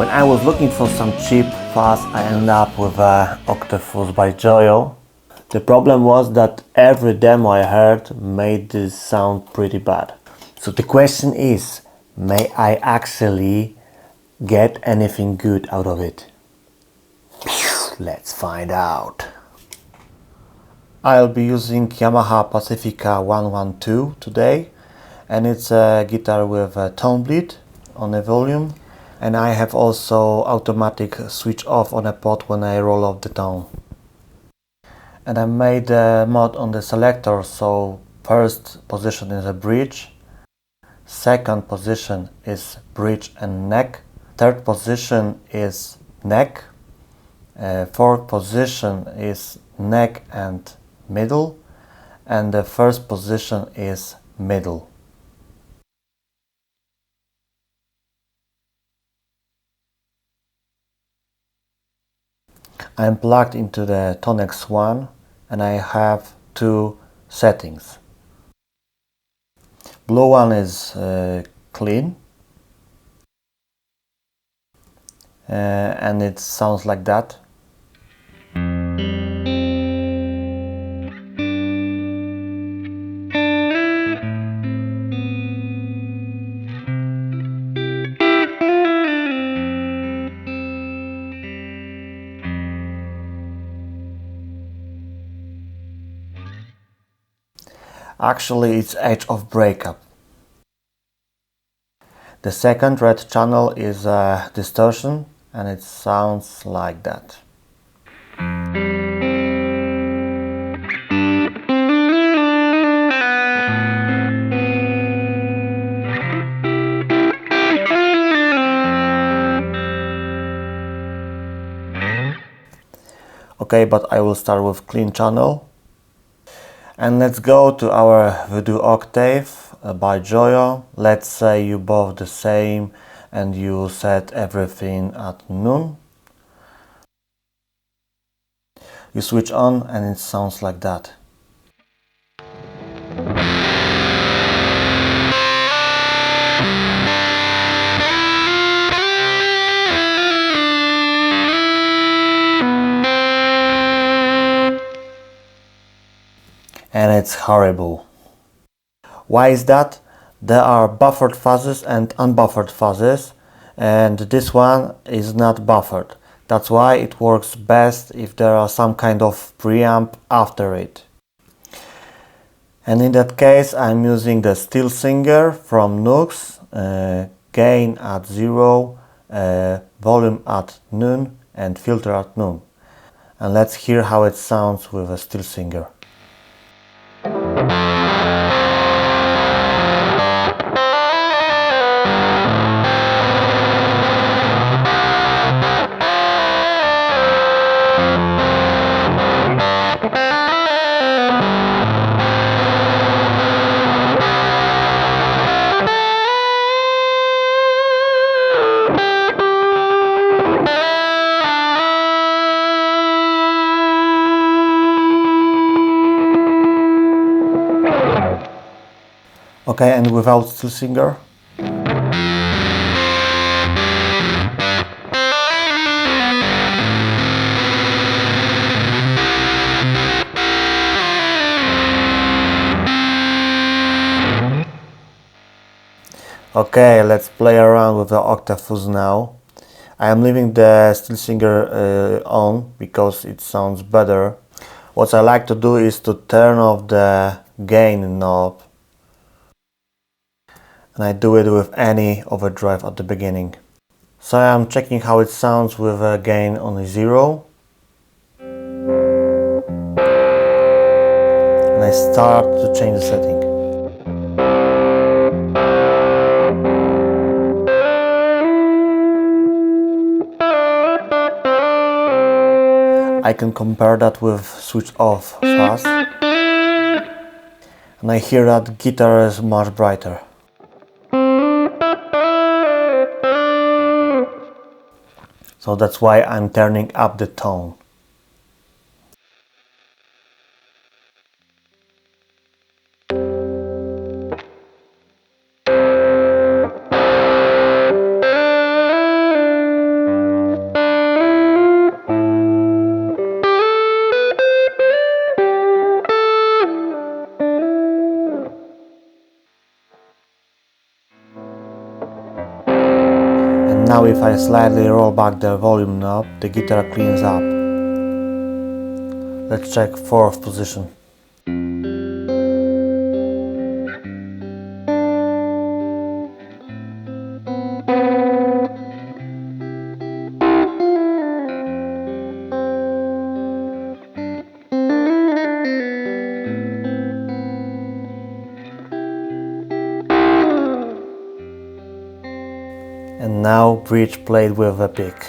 When I was looking for some cheap fuzz, I ended up with Octavia FUZZ by JOYO. The problem was that every demo I heard made this sound pretty bad. So the question is, may I actually get anything good out of it? Let's find out. I'll be using Yamaha Pacifica 112 today, and it's a guitar with a tone bleed on the volume, and I have also automatic switch off on a pot when I roll off the tone. And I made a mod on the selector, so first position is a bridge, second position is bridge and neck, third position is neck, fourth position is neck and middle, and the first position is middle. I'm plugged into the TONEX One and I have two settings. Blue one is clean and it sounds like that. Actually, it's edge of breakup. The second red channel is a distortion and it sounds like that. Okay, but I will start with clean channel. And let's go to our Voodoo Octave by JOYO. Let's say you both the same and you set everything at none. You switch on and it sounds like that. And it's horrible. Why is that? There are buffered fuzzes and unbuffered fuzzes, and this one is not buffered. That's why it works best if there are some kind of preamp after it. And in that case I'm using the Steel Singer from TONEX, gain at 0, volume at none and filter at none. And let's hear how it sounds with a Steel Singer. Okay, and without Steel Singer. Okay, let's play around with the Octavia FUZZ now. I am leaving the Steel Singer on because it sounds better. What I like to do is to turn off the gain knob. And I do it with any overdrive at the beginning. So I am checking how it sounds with a gain only 0. And I start to change the setting. I can compare that with switch off fuzz. And I hear that guitar is much brighter. So that's why I'm turning up the tone. now if I slightly roll back the volume knob, the guitar cleans up. Let's check 4th position. And now bridge played with a pick.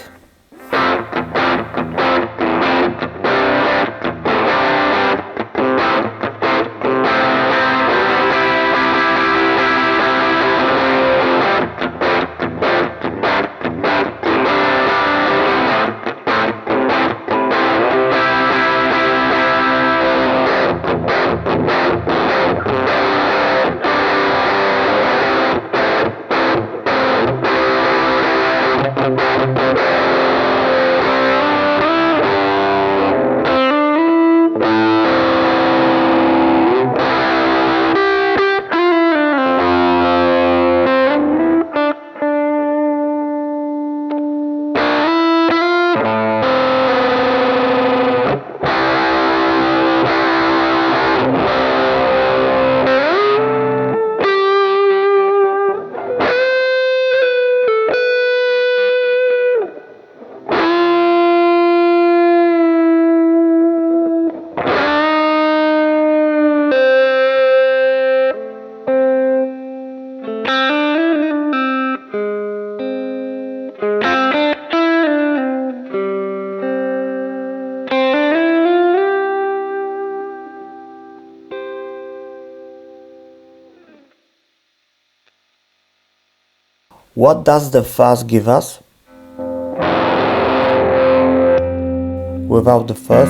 What does the fuzz give us? Without the fuzz,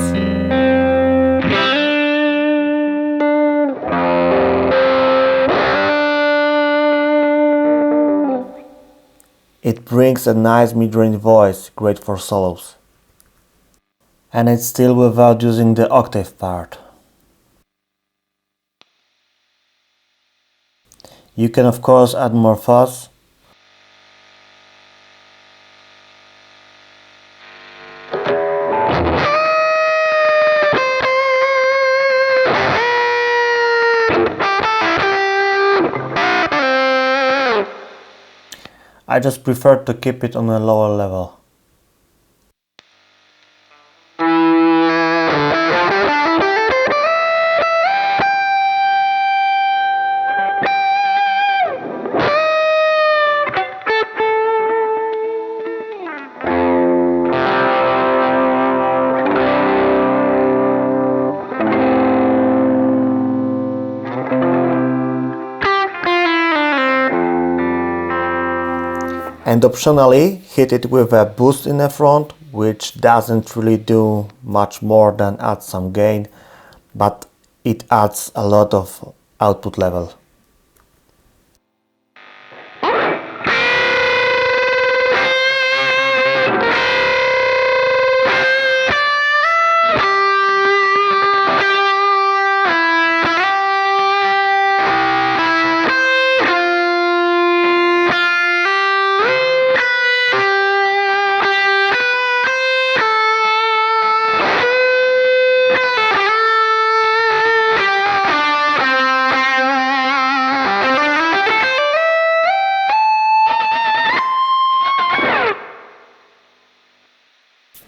it brings a nice mid-range voice, great for solos. And it's still without using the octave part. You can of course add more fuzz. I just prefer to keep it on a lower level. And optionally hit it with a boost in the front, which doesn't really do much more than add some gain, but it adds a lot of output level.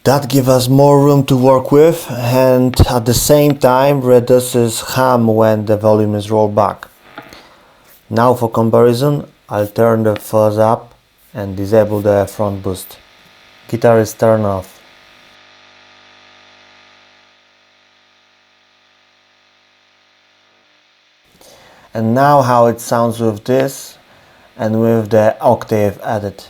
That gives us more room to work with and at the same time reduces hum when the volume is rolled back. Now for comparison, I'll turn the fuzz up and disable the front boost. Guitar is turned off. And now how it sounds with this and with the octave added.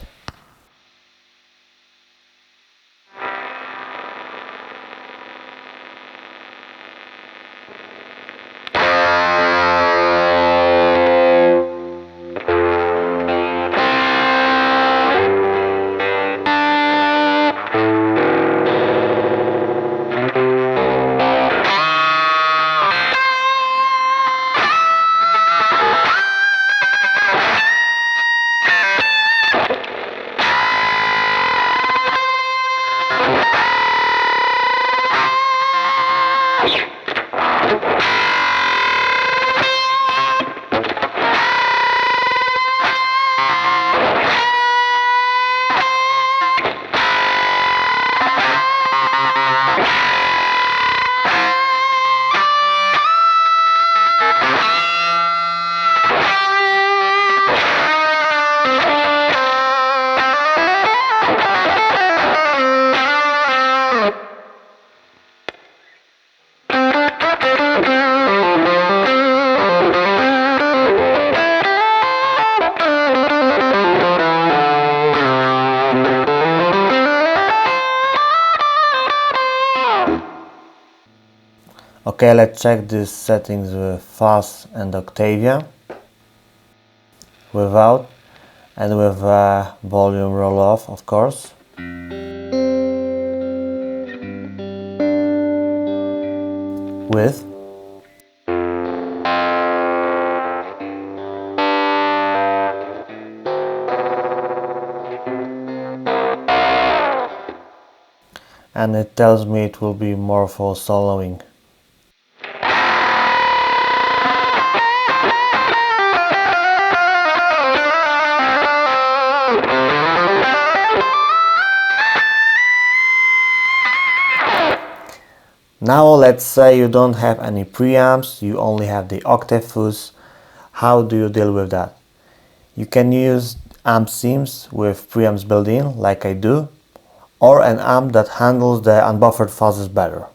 Okay, let's check these settings with Fuzz and Octavia, without, and with volume roll off, of course. With. And it tells me it will be more for soloing. Now let's say you don't have any preamps, you only have the Octave FUZZ. How do you deal with that? You can use amp sims with preamps built in, like I do, or an amp that handles the unbuffered fuzzes better.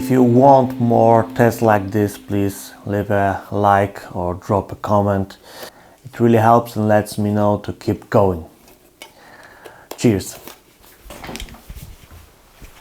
If you want more tests like this, please leave a like or drop a comment. It really helps and lets me know to keep going. Cheers!